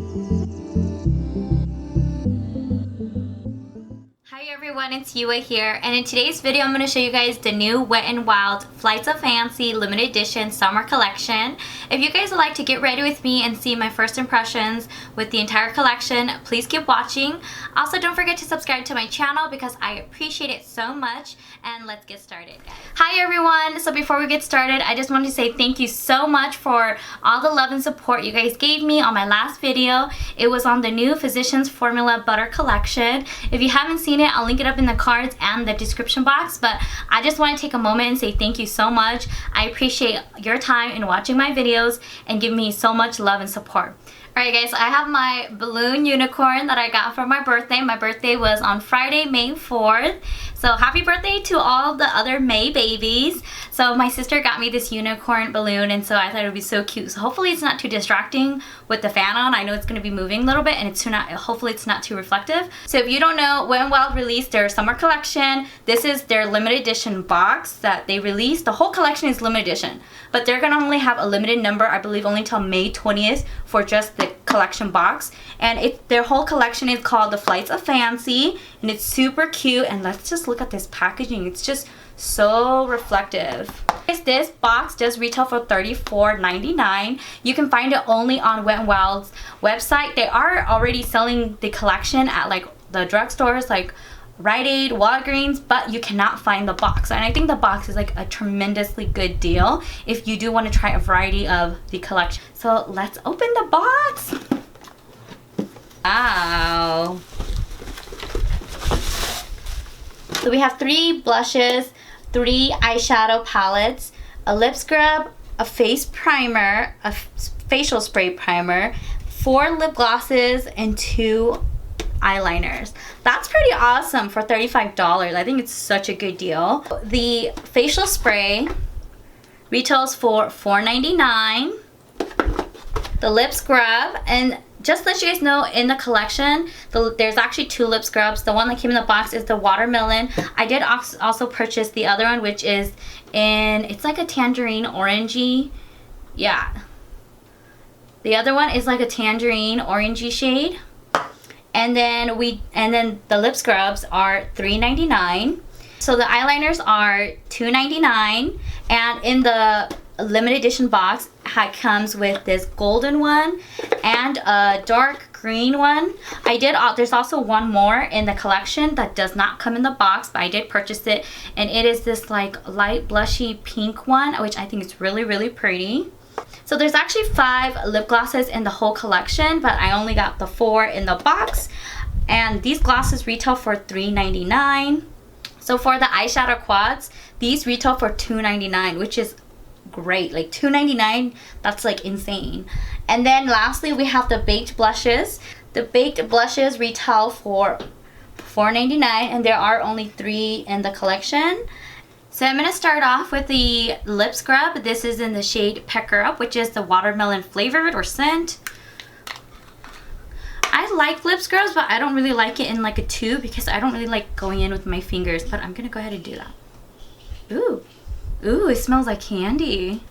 Hi everyone, it's Yua here, and in today's video I'm going to show you guys the new Wet n Wild Flights of Fancy limited edition summer collection. If you guys would like to get ready with me and see my first impressions with the entire collection, please keep watching. Also, don't forget to subscribe to my channel because I appreciate it so much, and let's get started, guys. Hi everyone, so before we get started, I just wanted to say thank you so much for all the love and support you guys gave me on my last video. It was on the new Physicians Formula Butter collection. If you haven't seen it, I'll link it up in the cards and the description box, but I just want to take a moment and say thank you so much. I appreciate your time in watching my videos and giving me so much love and support. Alright guys, I have my balloon unicorn that I got for my birthday. My birthday was on Friday, May 4th. So happy birthday to all the other May babies. So my sister got me this unicorn balloon, and so I thought it would be so cute. So hopefully it's not too distracting with the fan on. I know it's going to be moving a little bit, and hopefully it's not too reflective. So if you don't know, Wet n Wild released their summer collection. This is their limited edition box that they released. The whole collection is limited edition, but they're going to only have a limited number, I believe only till May 20th for just the collection box. And their whole collection is called the Flights of Fancy, and it's super cute. And let's just look at this packaging. It's just so reflective. This box does retail for $34.99. You can find it only on Wet n Wild's website. They are already selling the collection at like the drugstores like Rite Aid, Walgreens, but you cannot find the box. And I think the box is like a tremendously good deal if you do want to try a variety of the collection. So let's open the box. Wow. So we have 3 blushes, 3 eyeshadow palettes, a lip scrub, a face primer, a facial spray primer, 4 lip glosses, and 2 eyeliners. That's pretty awesome for $35. I think it's such a good deal. The facial spray retails for $4.99. The lip scrub, and just to let you guys know, in the collection there's actually 2 lip scrubs. The one that came in the box is the watermelon. I did also purchase the other one, which is it's like a tangerine orangey. Yeah, the other one is like a tangerine orangey shade. And then the lip scrubs are $3.99. So the eyeliners are $2.99, and in the limited edition box it comes with this golden one and a dark green one. There's also one more in the collection that does not come in the box, but I did purchase it, and it is this like light blushy pink one, which I think is really, really pretty. So there's actually 5 lip glosses in the whole collection, but I only got the 4 in the box. And these glosses retail for $3.99. So for the eyeshadow quads, these retail for $2.99, which is great. Like $2.99, that's like insane. And then lastly, we have the baked blushes. The baked blushes retail for $4.99, and there are only 3 in the collection. So I'm going to start off with the lip scrub. This is in the shade Pecker Up, which is the watermelon flavored or scent. I like lip scrubs, but I don't really like it in like a tube because I don't really like going in with my fingers, but I'm going to go ahead and do that. Ooh. Ooh, it smells like candy.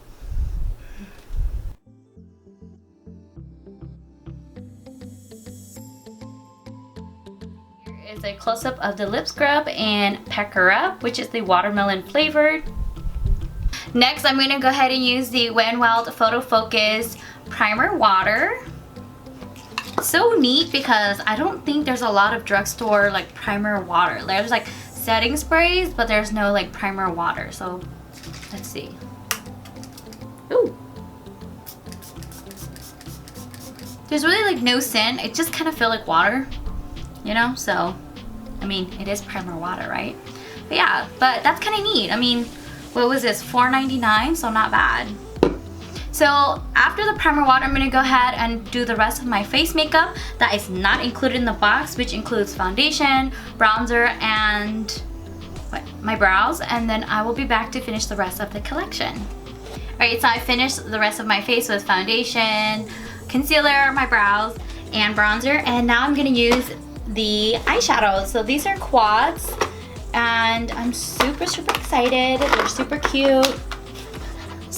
Here is a close-up of the lip scrub and Pecker Up, which is the watermelon flavored. Next, I'm going to go ahead and use the Wet n Wild Photo Focus Primer Water. So neat because I don't think there's a lot of drugstore like primer water. There's like setting sprays, but there's no like primer water. So let's see. Ooh. There's really like no scent. It just kind of feels like water, you know? So, I mean, it is primer water, right? But yeah, but that's kind of neat. I mean, what was this? $4.99, so not bad. So after the primer water, I'm going to go ahead and do the rest of my face makeup that is not included in the box, which includes foundation, bronzer, and my brows, and then I will be back to finish the rest of the collection. Alright, so I finished the rest of my face with foundation, concealer, my brows, and bronzer, and now I'm going to use the eyeshadows. So these are quads, and I'm super excited. They're super cute.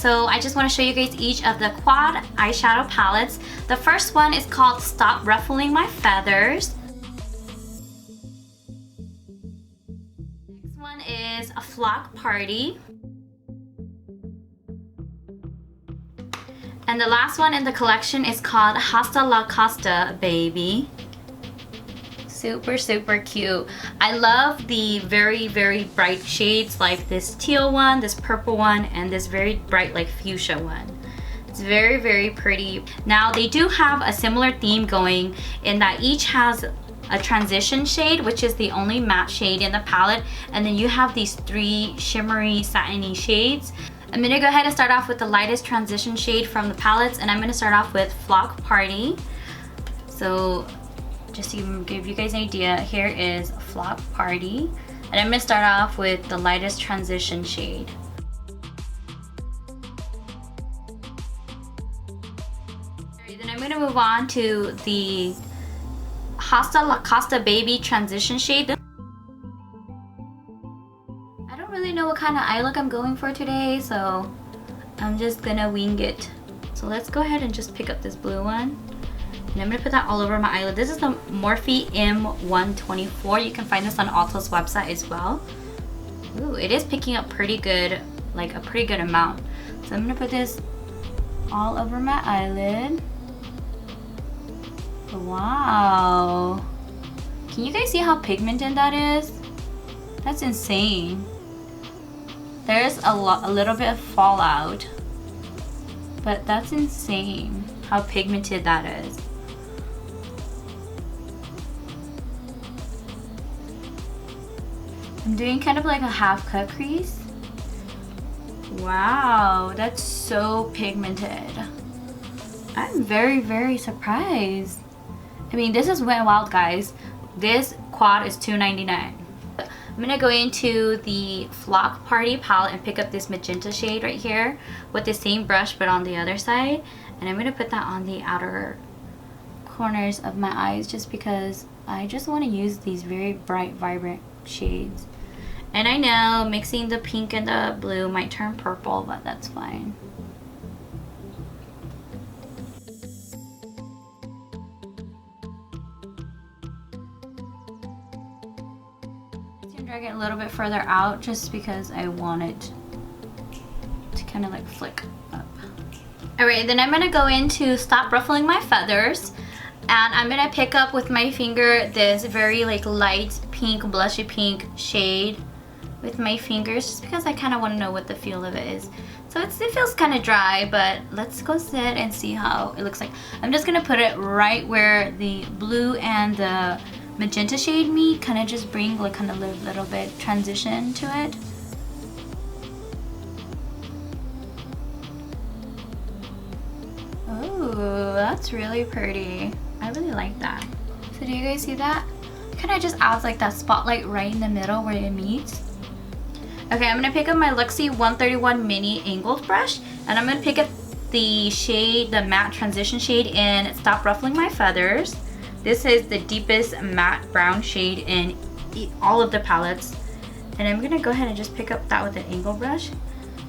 So I just want to show you guys each of the quad eyeshadow palettes. The first one is called Stop Ruffling My Feathers. Next one is a Flock Party. And the last one in the collection is called Hasta La Costa Baby. Super, super cute. I love the very, very bright shades like this teal one, this purple one, and this very bright like fuchsia one. It's very, very pretty. Now they do have a similar theme going in that each has a transition shade, which is the only matte shade in the palette, and then you have these 3 shimmery satiny shades. I'm gonna go ahead and start off with the lightest transition shade from the palettes, and I'm gonna start off with Flock Party. So just to give you guys an idea, here is Flock Party, and I'm gonna start off with the lightest transition shade. Alright, then I'm gonna move on to the Hasta La Costa Baby transition shade. I don't really know what kind of eye look I'm going for today, so I'm just gonna wing it. So let's go ahead and just pick up this blue one. And I'm gonna put that all over my eyelid. This is the Morphe M124. You can find this on Ulta's website as well. Ooh, it is picking up pretty good, like a pretty good amount. So I'm gonna put this all over my eyelid. Wow. Can you guys see how pigmented that is? That's insane. There's a little bit of fallout, but that's insane how pigmented that is. I'm doing kind of like a half cut crease. Wow, that's so pigmented. I'm very, very surprised. I mean, this is Wet n Wild, guys. This quad is $2.99. I'm gonna go into the Flock Party palette and pick up this magenta shade right here with the same brush but on the other side, and I'm gonna put that on the outer corners of my eyes just because I just want to use these very bright, vibrant shades. And I know mixing the pink and the blue might turn purple, but that's fine. Drag it a little bit further out just because I want it to kind of like flick up. Alright, then I'm gonna go into Stop Ruffling My Feathers, and I'm gonna pick up with my finger this very like light pink, blushy pink shade with my fingers just because I kind of want to know what the feel of it is. So it feels kind of dry, but let's go sit and see how it looks like. I'm just gonna put it right where the blue and the magenta shade meet, kind of just bring like kind of a little bit transition to it. Oh, that's really pretty. I really like that. So do you guys see that? Kind of just adds like that spotlight right in the middle where it meets. Okay, I'm gonna pick up my Luxie 131 mini angled brush, and I'm gonna pick up the shade, the matte transition shade in Stop Ruffling My Feathers. This is the deepest matte brown shade in all of the palettes. And I'm gonna go ahead and just pick up that with an angle brush.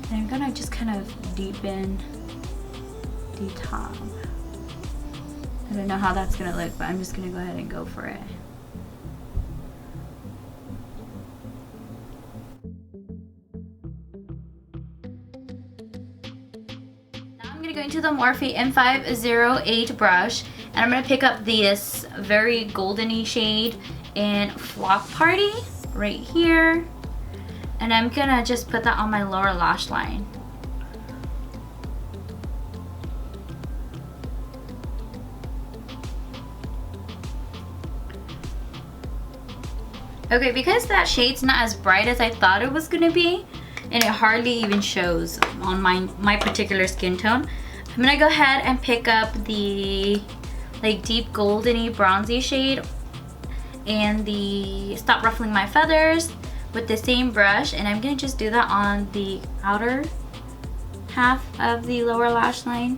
And I'm gonna just kind of deepen the top. I don't know how that's gonna look, but I'm just gonna go ahead and go for it. Now I'm gonna go into the Morphe M508 brush, and I'm gonna pick up this very goldeny shade in Flock Party right here, and I'm gonna just put that on my lower lash line. Okay, because that shade's not as bright as I thought it was gonna be, and it hardly even shows on my particular skin tone, I'm gonna go ahead and pick up the like deep goldeny bronzy shade and the Stop Ruffling My Feathers with the same brush, and I'm gonna just do that on the outer half of the lower lash line.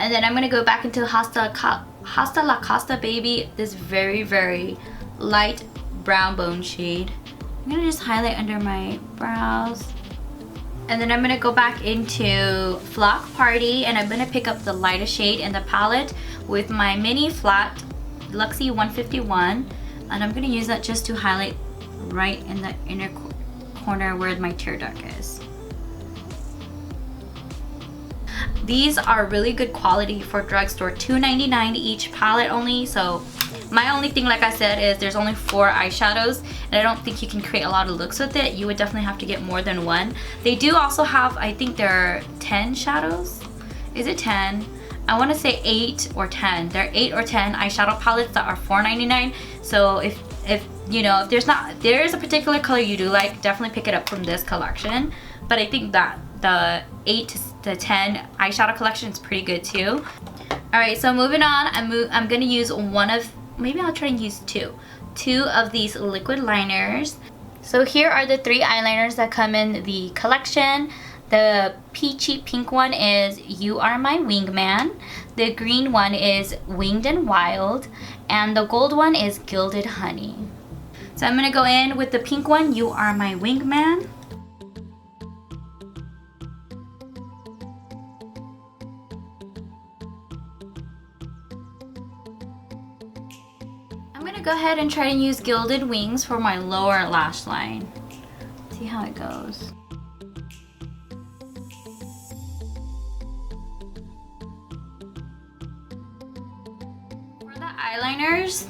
And then I'm gonna go back into Hasta La Costa Baby, this very, very light brown bone shade. I'm I'm gonna just highlight under my brows. And then I'm gonna go back into Flock Party, and I'm gonna pick up the lightest shade in the palette with my mini flat Luxie 151. And I'm gonna use that just to highlight right in the inner corner where my tear duct is. These are really good quality for drugstore, $2.99 each palette only. So my only thing, like I said, is there's only 4 eyeshadows, and I don't think you can create a lot of looks with it. You would definitely have to get more than one. They do also have, I think there are 10 shadows. Is it 10? I want to say 8 or 10. There are 8 or 10 eyeshadow palettes that are $4.99. So if you know, if there is a particular color you do like, definitely pick it up from this collection. But I think that the 8 to 10 eyeshadow collection is pretty good too. Alright, so moving on, I'm gonna use one of, maybe I'll try and use two of these liquid liners. So here are the 3 eyeliners that come in the collection. The peachy pink one is You Are My Wingman. The green one is Winged and Wild. And the gold one is Gilded Honey. So I'm gonna go in with the pink one, You Are My Wingman. I'm gonna go ahead and try to use Gilded Wings for my lower lash line. See how it goes. For the eyeliners,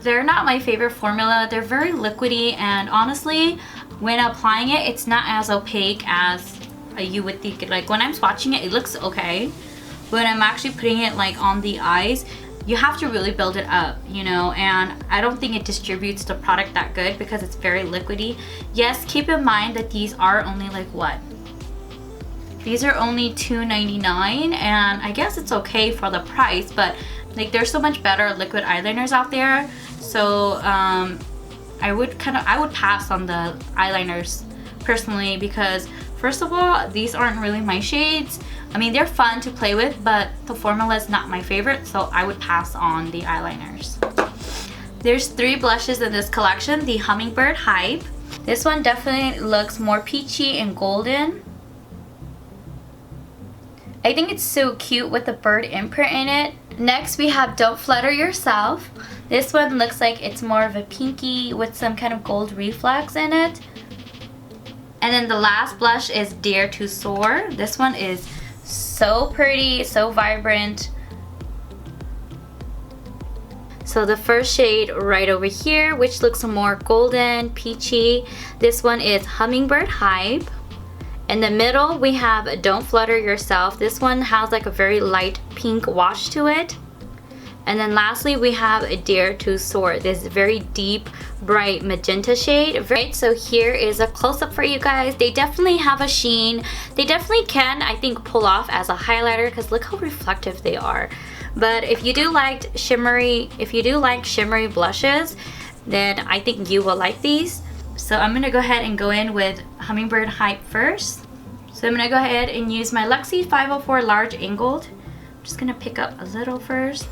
they're not my favorite formula. They're very liquidy, and honestly, when applying it, it's not as opaque as you would think. Like when I'm swatching it, it looks okay. When I'm actually putting it like on the eyes, you have to really build it up, you know, and I don't think it distributes the product that good because it's very liquidy. Yes, keep in mind that these are only like what? These are only $2.99, and I guess it's okay for the price, but like there's so much better liquid eyeliners out there. So I would pass on the eyeliners personally, because first of all, these aren't really my shades. I mean, they're fun to play with, but the formula is not my favorite, so I would pass on the eyeliners. There's 3 blushes in this collection. The Hummingbird Hype. This one definitely looks more peachy and golden. I think it's so cute with the bird imprint in it. Next, we have Don't Flutter Yourself. This one looks like it's more of a pinky with some kind of gold reflex in it. And then the last blush is Dare to Soar. This one is so pretty, so vibrant. So the first shade right over here, which looks more golden, peachy, this one is Hummingbird Hype. In the middle, we have Don't Flutter Yourself. This one has like a very light pink wash to it. And then lastly, we have Dare to Soar, this very deep, bright magenta shade. Right, so here is a close-up for you guys. They definitely have a sheen. They definitely can, I think, pull off as a highlighter, because look how reflective they are. But if you do like shimmery blushes, then I think you will like these. So I'm gonna go ahead and go in with Hummingbird Hype first. So I'm gonna go ahead and use my Luxie 504 large angled. I'm just gonna pick up a little first.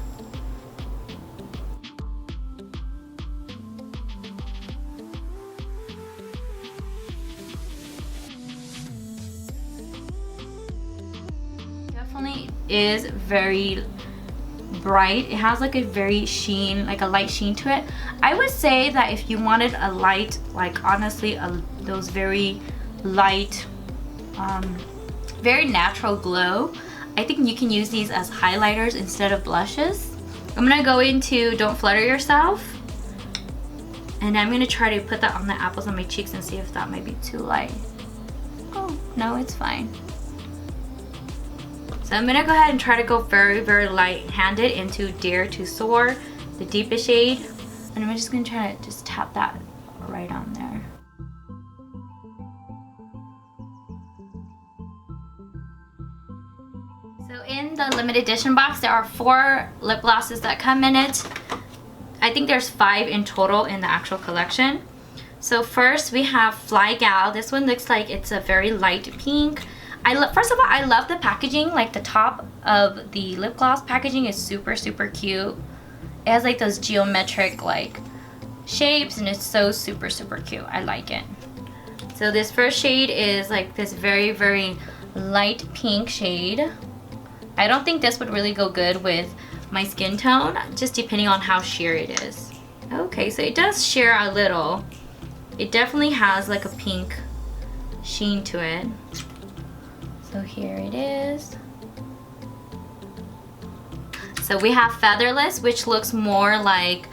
Definitely is very bright. It has like a very sheen, like a light sheen to it. I would say that if you wanted a light, like honestly, those very light, very natural glow, I think you can use these as highlighters instead of blushes. I'm gonna go into Don't Flutter Yourself, and I'm gonna try to put that on the apples on my cheeks and see if that might be too light. Oh, no, it's fine. So I'm gonna go ahead and try to go very, very light-handed into Dare to Soar, the deepest shade. And I'm just gonna try to just tap that right on there. So in the limited edition box, there are 4 lip glosses that come in it. I think there's 5 in total in the actual collection. So first we have Fly Gal. This one looks like it's a very light pink. First of all, I love the packaging. Like the top of the lip gloss packaging is super, super cute. It has like those geometric like shapes, and it's so super cute. I like it. So this first shade is like this very light pink shade. I don't think this would really go good with my skin tone, just depending on how sheer it is. Okay, so it does sheer a little. It definitely has like a pink sheen to it. So here it is. So we have Featherless, which looks more like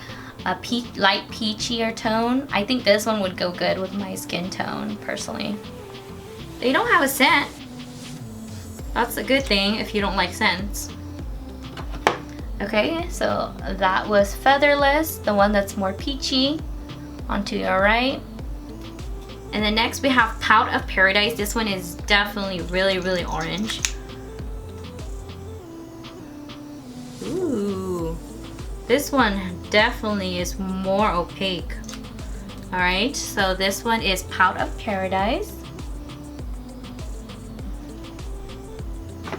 a light peachier tone. I think this one would go good with my skin tone, personally. They don't have a scent. That's a good thing if you don't like scents. Okay, so that was Featherless, the one that's more peachy. Onto your right. And then next we have Pout of Paradise. This one is definitely really orange. Ooh, this one definitely is more opaque. Alright, so this one is Pout of Paradise.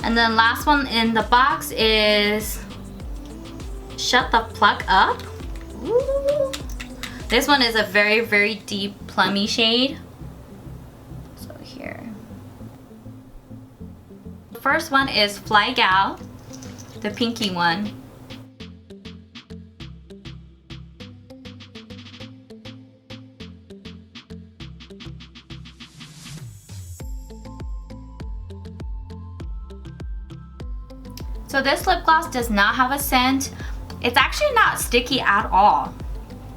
And then last one in the box is Shut the Pluck Up. Ooh. This one is a very deep plummy shade. So here. The first one is Fly Gal, the pinky one. So this lip gloss does not have a scent. It's actually not sticky at all.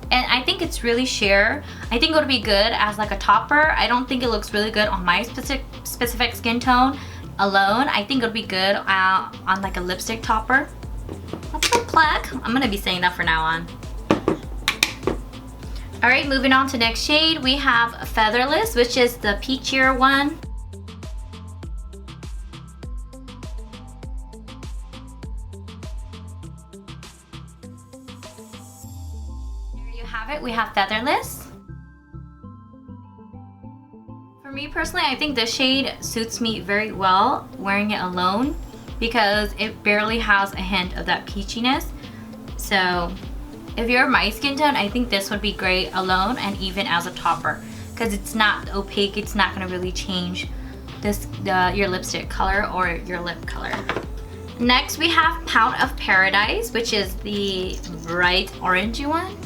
And I think it's really sheer. I think it would be good as like a topper. I don't think it looks really good on my specific skin tone alone. I think it would be good on like a lipstick topper. What's the pluck? I'm gonna be saying that from now on. Alright, moving on to next shade, we have Featherless, which is the peachier one. Have it, we have Featherless. For me personally, I think this shade suits me very well wearing it alone because it barely has a hint of that peachiness. So if you're my skin tone, I think this would be great alone and even as a topper because it's not opaque. It's not going to really change your lipstick color or your lip color. Next we have Pout of Paradise, which is the bright orangey one.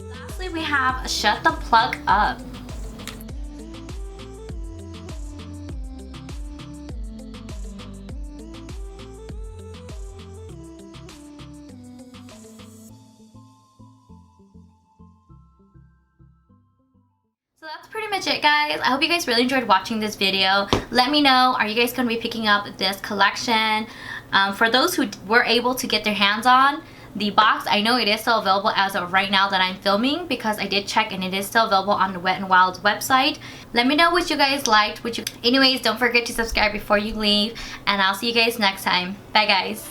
Lastly, we have Shut the Pluck Up. So that's pretty much it, guys. I hope you guys really enjoyed watching this video. Let me know, are you guys going to be picking up this collection? For those who were able to get their hands on the box, I know it is still available as of right now that I'm filming because I did check and it is still available on the Wet n Wild's website. Let me know what you guys liked. Anyways, don't forget to subscribe before you leave, and I'll see you guys next time. Bye, guys.